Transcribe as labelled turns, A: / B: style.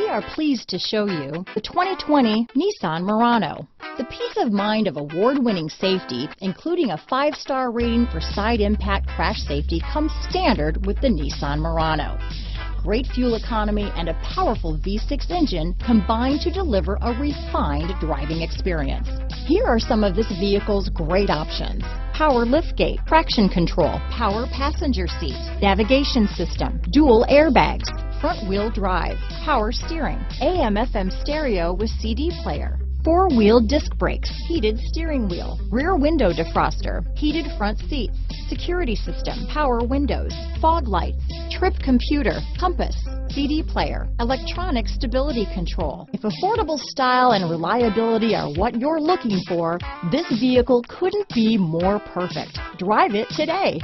A: are pleased to show you the 2020 Nissan Murano. The peace of mind of award-winning safety, including a 5-star rating for side impact crash safety, comes standard with the Nissan Murano. Great fuel economy and a powerful V6 engine combine to deliver a refined driving experience. Here are some of this vehicle's great options: power liftgate, traction control, power passenger seat, navigation system, dual airbags, front wheel drive, power steering, AM/FM stereo with CD player, 4-wheel disc brakes, heated steering wheel, rear window defroster, heated front seats, security system, power windows, fog lights, trip computer, compass, CD player, electronic stability control. If affordable style and reliability are what you're looking for, this vehicle couldn't be more perfect. Drive it today.